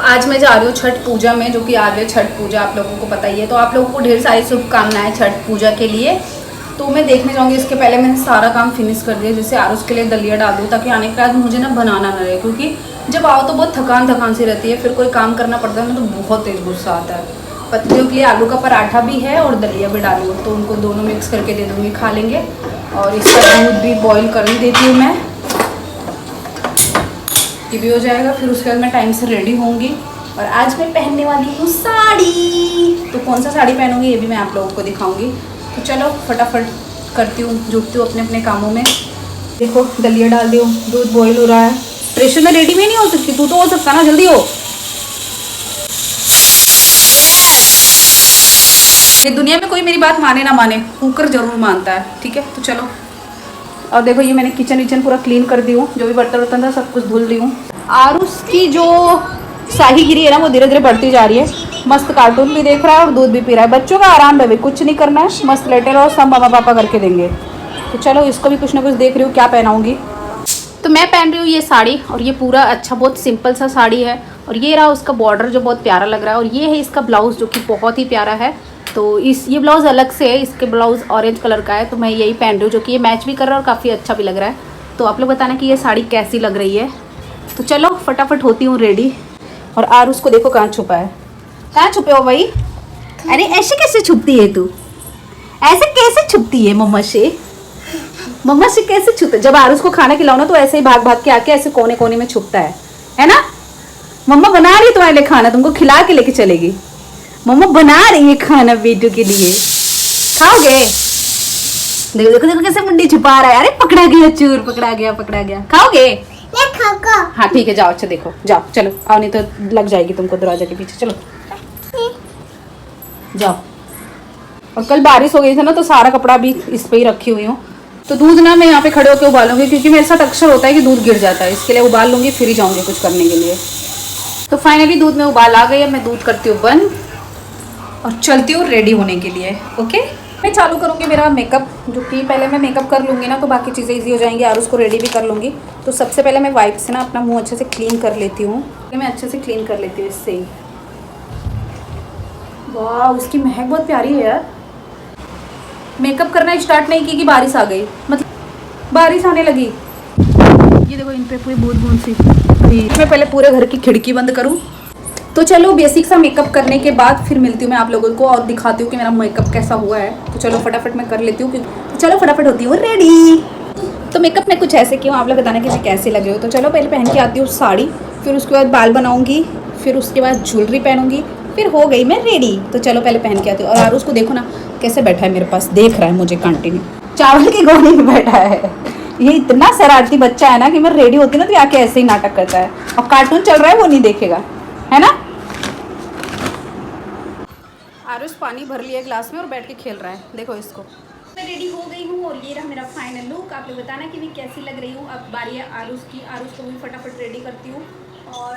आज मैं जा रही हूँ छठ पूजा में, जो कि आ गई छठ पूजा, आप लोगों को पता ही है। तो आप लोगों को ढेर सारी शुभकामनाएं छठ पूजा के लिए। तो मैं देखने जाऊँगी, इसके पहले मैंने सारा काम फिनिश कर दिया, जैसे आरुष के लिए दलिया डाल दूँ ताकि आने के बाद मुझे ना बनाना ना रहे, क्योंकि जब आओ तो बहुत थकान सी रहती है, फिर कोई काम करना पड़ता है ना तो बहुत तेज गुस्सा आता है। पत्नियों के लिए आलू का पराठा भी है और दलिया भी डाली हूँ, तो उनको दोनों मिक्स करके दे दूँगी, खा लेंगे। और इसका दूध भी बॉईल करने देती हूँ मैं, ये भी हो जाएगा। फिर उसके बाद मैं टाइम से रेडी होंगी। और आज मैं पहनने वाली हूँ साड़ी, तो कौन सा साड़ी पहनूंगी ये भी मैं आप लोगों को दिखाऊंगी। तो चलो फटाफट करती हूँ, जुटती हूँ अपने अपने कामों में। देखो दलिया डाल दी हूँ, दूध बॉईल हो रहा है। प्रेशर में रेडी में नहीं हो सकती, तू तो हो सकता ना, जल्दी हो। ये दुनिया में कोई मेरी बात माने ना माने, कुकर जरूर मानता है, ठीक है। तो चलो, और देखो ये मैंने किचन पूरा क्लीन कर दी हूँ, जो भी बर्तन वर्तन था सब कुछ धुल दी हूँ। आरुष की जो साहीगिरी है ना वो धीरे धीरे बढ़ती जा रही है। मस्त कार्टून भी देख रहा है और दूध भी पी रहा है। बच्चों का आराम है, कुछ नहीं करना है, मस्त लेटे रहो, सब मामा पापा करके देंगे। तो चलो इसको भी कुछ ना कुछ देख रही हूँ क्या पहनाऊंगी। तो मैं पहन रही हूँ ये साड़ी, और ये पूरा अच्छा बहुत सिंपल सा साड़ी है। और ये रहा उसका बॉर्डर जो बहुत प्यारा लग रहा है, और ये है इसका ब्लाउज़ जो कि बहुत ही प्यारा है। तो ये ब्लाउज़ अलग से है, इसके ब्लाउज़ ऑरेंज कलर का है, तो मैं यही पहन रही हूँ, जो कि ये मैच भी कर रहा है और काफ़ी अच्छा भी लग रहा है। तो आप लोग बताना कि ये साड़ी कैसी लग रही है। तो चलो फटाफट होती हूँ रेडी। और आरुष को देखो कहाँ छुपा है, कहाँ छुपे हो भाई? अरे ऐसे कैसे छुपती है तू, ऐसे कैसे छुपती है मम्मा से कैसे छुपते? जब आरुष को खाना खिलाओ ना तो ऐसे ही भाग भाग के आके ऐसे कोने कोने में छुपता है ना। मम्मा बना रही है तुम्हारे लिए खाना, तुमको खिला के लेके चलेगी। मम्मा बना रही है खाना बेटू के लिए, खाओगे? देखो देखो देखो कैसे मुंडी छुपा रहा है। अरे पकड़ा गया चूर, पकड़ा गया। खाओगे? हाँ ठीक है, जाओ। अच्छा देखो, जाओ चलो, आओ नहीं तो लग जाएगी तुमको दरवाजा के पीछे। चलो जाओ। और कल बारिश हो गई थी ना तो सारा कपड़ा भी इस पे ही रखी हुई हूँ। तो दूध ना मैं यहाँ पे खड़े होकर उबालूंगी, क्योंकि मेरे साथ अक्सर होता है कि दूध गिर जाता है, इसके लिए उबाल लूंगी फिर ही जाऊंगी कुछ करने के लिए। तो फाइनली दूध में उबाल आ गई है, मैं दूध करती हूँ बंद और चलती हूँ रेडी होने के लिए। ओके, मैं चालू करूँगी मेरा मेकअप, जो कि पहले मैं मेकअप कर लूँगी ना तो बाकी चीज़ें ईजी हो जाएंगी, और उसको रेडी भी कर लूँगी। तो सबसे पहले मैं वाइप से ना अपना मुँह अच्छे से क्लीन कर लेती हूँ। मैं अच्छे से क्लीन कर लेती हूँ इससे ही। वाह, उसकी महक बहुत प्यारी है यार। मेकअप करना स्टार्ट नहीं की कि बारिश आ गई, मतलब बारिश आने लगी। ये देखो इन पे पूरी बूंद सी। मैं पहले पूरे घर की खिड़की बंद करूँ। तो चलो बेसिक सा मेकअप करने के बाद फिर मिलती हूँ मैं आप लोगों को और दिखाती हूँ कि मेरा मेकअप कैसा हुआ है। तो चलो फटाफट मैं कर लेती हूँ, तो चलो फटाफट होती हूँ रेडी। तो मेकअप में कुछ ऐसे क्यों, आप लोग बताना कि कैसे लगे हो। तो चलो पहले पहन के आती हूँ साड़ी, फिर उसके बाद बाल बनाऊँगी, फिर उसके बाद ज्वेलरी पहनूंगी, फिर हो गई मैं रेडी। तो चलो पहले पहन के आती हूँ। और आरुष को देखो ना कैसे बैठा है मेरे पास, देख रहा है मुझे कंटिन्यू, चावल की गोनी में बैठा है। ये इतना शरारती बच्चा है ना कि मैं रेडी होती ना तो आके ऐसे ही नाटक करता है, और कार्टून चल रहा है वो नहीं देखेगा, है ना। आरुष पानी भर लिया ग्लास में और बैठ के खेल रहा है, देखो इसको। मैं रेडी हो गई हूँ और ये रहा मेरा फाइनल लुक। आप लोग बताना कि मैं कैसी लग रही हूँ। अब बारी है आरुष की, आरुष को भी फटाफट रेडी करती हूँ। और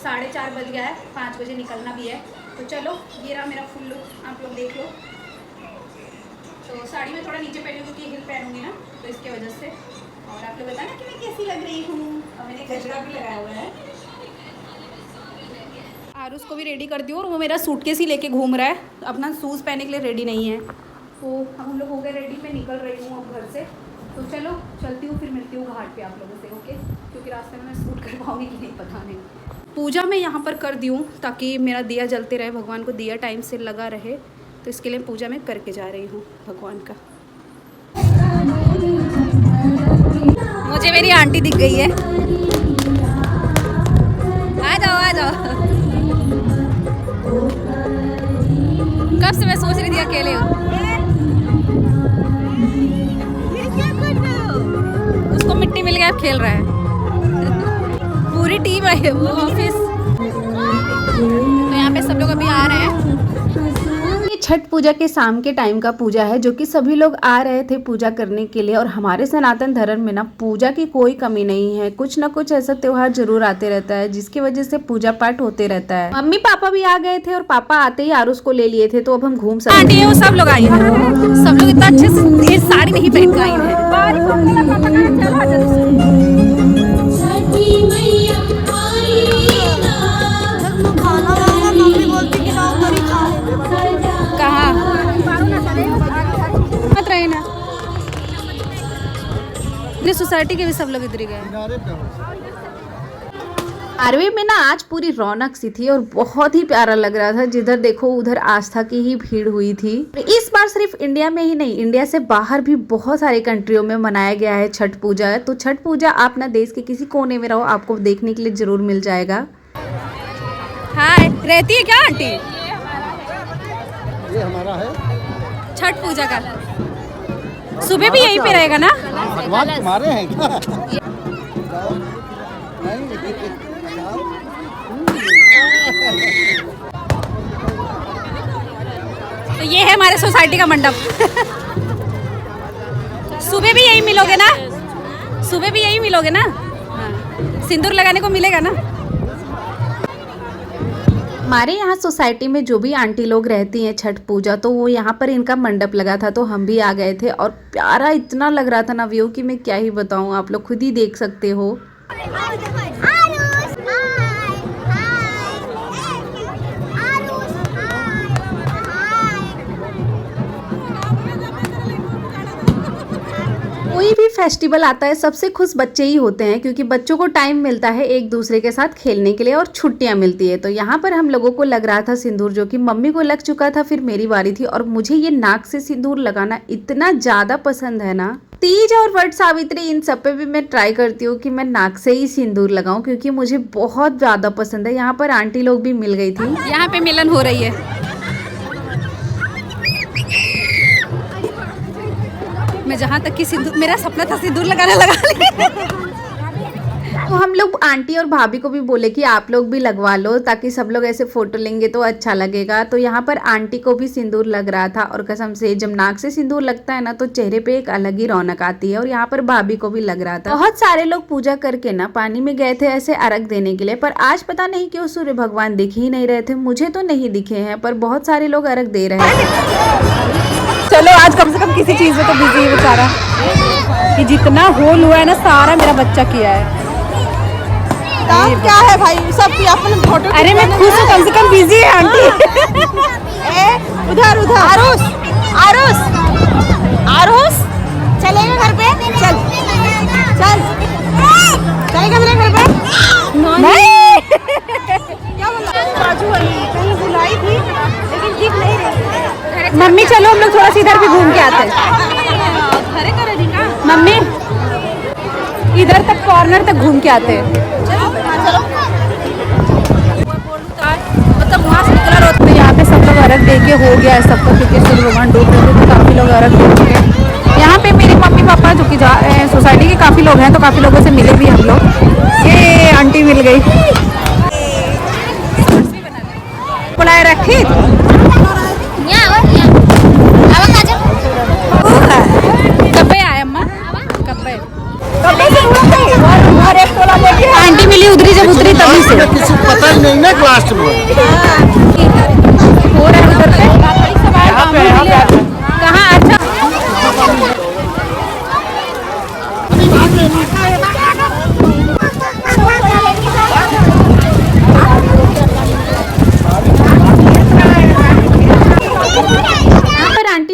4:30 बज गया है, 5 बजे निकलना भी है। तो चलो ये रहा मेरा फुल लुक, आप लोग देख लो। तो साड़ी में थोड़ा नीचे पहनूँ क्योंकि हिल पहनूंगी ना, तो इसके वजह से। और आप लोग बताना कि मैं कैसी लग रही हूँ। और मैंने गजरा भी लगाया हुआ है। आरुष को भी रेडी कर दियो, और वो मेरा सूटकेस ही लेके घूम रहा है, अपना शूज़ पहनने के लिए रेडी नहीं है। तो अब हम लोग हो गए रेडी, मैं निकल रही हूँ अब घर से। तो चलो चलती हूँ, फिर मिलती हूँ घाट पे आप लोगों से। ओके, क्योंकि रास्ते में मैं शूट कर पाऊँगी कि नहीं पता नहीं। पूजा मैं यहाँ पर कर दी हूँ ताकि मेरा दिया जलते रहे, भगवान को दिया टाइम से लगा रहे, तो इसके लिए पूजा मैं करके जा रही हूँ भगवान का। मुझे मेरी आंटी दिख गई है, आ जाओ। कब से मैं सोच रही थी अकेले हो। उसको मिट्टी मिल गया, खेल रहा है। पूरी टीम आई है वो ऑफिस। तो यहाँ पे सब लोग अभी आ रहे हैं। ये छठ पूजा के शाम के टाइम का पूजा है, जो कि सभी लोग आ रहे थे पूजा करने के लिए। और हमारे सनातन धर्म में ना पूजा की कोई कमी नहीं है, कुछ ना कुछ ऐसा त्योहार जरूर आते रहता है जिसकी वजह से पूजा पाठ होते रहता है। मम्मी पापा भी आ गए थे, और पापा आते ही आरुष को ले लिए थे, तो अब हम घूम सकते हैं। सब लोग आई हैं, सब लोग इतना अच्छे से साड़ी नहीं पहन के आई है। अपनी सोसाइटी के भी सब लोग इधर ही गए। आरवी में ना आज पूरी रौनक सी थी और बहुत ही प्यारा लग रहा था। जिधर देखो उधर आस्था की ही भीड़ हुई थी। इस बार सिर्फ इंडिया में ही नहीं, इंडिया से बाहर भी बहुत सारे कंट्रियों में मनाया गया है छठ पूजा। तो छठ पूजा आप ना देश के किसी कोने में रहो, आपको देखने के लिए जरूर मिल जाएगा। हाय, रहती है क्या आंटी? ये हमारा है छठ पूजा का सुबह भी यहीं पे रहेगा ना? भगवान तुम्हारे हैं क्या? तो ये है हमारे सोसाइटी का मंडप। सुबह भी यही मिलोगे ना? सुबह भी यही मिलोगे ना? हाँ। सिंदूर लगाने को मिलेगा ना? हमारे यहाँ सोसाइटी में जो भी आंटी लोग रहती हैं छठ पूजा, तो वो यहाँ पर इनका मंडप लगा था, तो हम भी आ गए थे। और प्यारा इतना लग रहा था ना व्यू कि मैं क्या ही बताऊँ, आप लोग खुद ही देख सकते हो। कोई भी फेस्टिवल आता है सबसे खुश बच्चे ही होते हैं, क्योंकि बच्चों को टाइम मिलता है एक दूसरे के साथ खेलने के लिए और छुट्टियां मिलती है। तो यहाँ पर हम लोगों को लग रहा था सिंदूर, जो कि मम्मी को लग चुका था, फिर मेरी बारी थी। और मुझे ये नाक से सिंदूर लगाना इतना ज्यादा पसंद है ना। तीज और वट सावित्री इन सब पे भी मैं ट्राई करती हूँ कि मैं नाक से ही सिंदूर लगाऊं, क्योंकि मुझे बहुत ज्यादा पसंद है। यहाँ पर आंटी लोग भी मिल गई थी। यहाँ पे मिलन हो रही है। मैं जहाँ तक कि सिंदूर, मेरा सपना था सिंदूर लगाने लगा। तो हम लोग आंटी और भाभी को भी बोले कि आप लोग भी लगवा लो, ताकि सब लोग ऐसे फोटो लेंगे तो अच्छा लगेगा। तो यहाँ पर आंटी को भी सिंदूर लग रहा था, और कसम से जब नाक से सिंदूर लगता है ना तो चेहरे पे एक अलग ही रौनक आती है। और यहाँ पर भाभी को भी लग रहा था। बहुत सारे लोग पूजा करके ना पानी में गए थे ऐसे अर्घ देने के लिए, पर आज पता नहीं क्यों सूर्य भगवान दिख ही नहीं रहे थे। मुझे तो नहीं दिखे हैं, पर बहुत सारे लोग अर्घ दे रहे हैं। चलो आज कम से कम किसी चीज में तो बिजी है बेचारा, कि जितना होल हुआ है ना सारा मेरा बच्चा किया है। काम क्या है भाई, सब अपने फोटो। अरे मैं खुश हूँ, कम से कम बिजी है आंटी। उधर उधर आरुष आरुष आरुष चलेगा घर पे? चल चल चलेगा मेरे घर पे? नहीं। क्या बोला? बाजू वाली कहीं बुलाई थी लेकिन दिख नहीं रही। मम्मी चलो हम लोग थोड़ा सा इधर भी घूम के आते हैं। मम्मी इधर तक कॉर्नर तक घूम के आते हैं। मतलब वहाँ से निकला रोड पे, यहाँ पे सब लोग अर्घ दे के हो गया है सबको, क्योंकि सूर्य भगवान डूब रहे थे तो काफ़ी लोग अर्घ दे चुके हैं। यहाँ पे मेरे मम्मी पापा जो कि सोसाइटी के काफ़ी लोग हैं, तो काफ़ी लोगों से मिले भी हम लोग। ये आंटी मिल गई, बुलाए रखी। कब्बे आए अम्मा, कब्बे आंटी मिली उधरी, जब उतरी तभी से किसी पता ही नहीं ना क्लास में हो रहा है उधर पे। कहाँ? अच्छा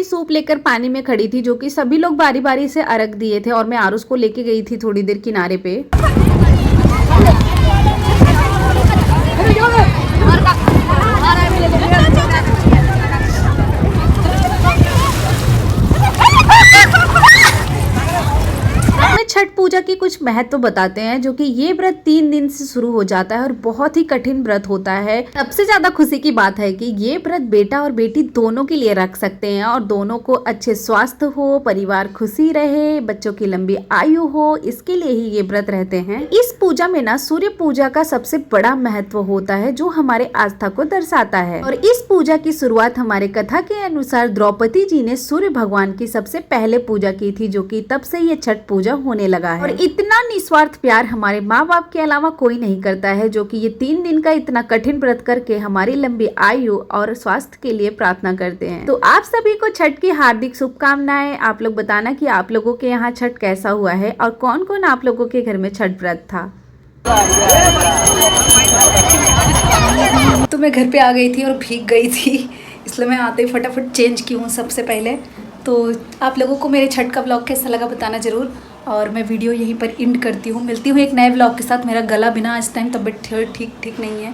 सूप लेकर पानी में खड़ी थी, जो कि सभी लोग बारी बारी से अर्घ दिए थे, और मैं आरुष को लेके गई थी थोड़ी देर किनारे पे। छठ पूजा की कुछ महत्व बताते हैं, जो कि ये व्रत 3 दिन से शुरू हो जाता है और बहुत ही कठिन व्रत होता है। सबसे ज्यादा खुशी की बात है कि ये व्रत बेटा और बेटी दोनों के लिए रख सकते हैं, और दोनों को अच्छे स्वास्थ्य हो, परिवार खुशी रहे, बच्चों की लंबी आयु हो, इसके लिए ही ये व्रत रहते हैं। इस पूजा में ना सूर्य पूजा का सबसे बड़ा महत्व होता है, जो हमारे आस्था को दर्शाता है। और इस पूजा की शुरुआत हमारे कथा के अनुसार द्रौपदी जी ने सूर्य भगवान की सबसे पहले पूजा की थी, जो कि तब से ये छठ पूजा होने लगा है। और इतना निस्वार्थ प्यार हमारे माँ बाप के अलावा कोई नहीं करता है, जो कि ये 3 दिन का इतना कठिन व्रत करके हमारी लंबी आयु और स्वास्थ्य के लिए प्रार्थना करते हैं। तो आप सभी को छठ की हार्दिक शुभकामनाएं। आप लोग बताना कि आप लोगों के यहाँ छठ कैसा हुआ है, और कौन कौन आप लोगों के घर में छठ व्रत था। तो मैं घर पे आ गई थी और भीग गई थी, इसलिए मैं आते ही फटाफट चेंज की हूँ सबसे पहले। तो आप लोगों को मेरे छठ का ब्लॉग कैसा लगा बताना ज़रूर, और मैं वीडियो यहीं पर एंड करती हूँ। मिलती हूँ एक नए व्लॉग के साथ। मेरा गला बिना इस टाइम तबीयत ठीक नहीं है,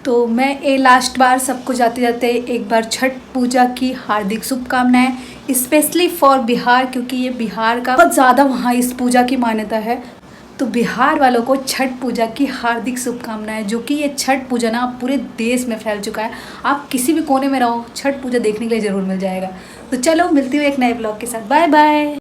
तो मैं ये लास्ट बार सबको जाते जाते एक बार छठ पूजा की हार्दिक शुभकामनाएं, स्पेशली फॉर बिहार, क्योंकि ये बिहार का बहुत ज़्यादा वहाँ इस पूजा की मान्यता है। तो बिहार वालों को छठ पूजा की हार्दिक शुभकामनाएं, जो कि ये छठ पूजा ना पूरे देश में फैल चुका है। आप किसी भी कोने में रहो, छठ पूजा देखने के लिए ज़रूर मिल जाएगा। तो चलो मिलती हूँ एक नए ब्लॉग के साथ। Bye bye.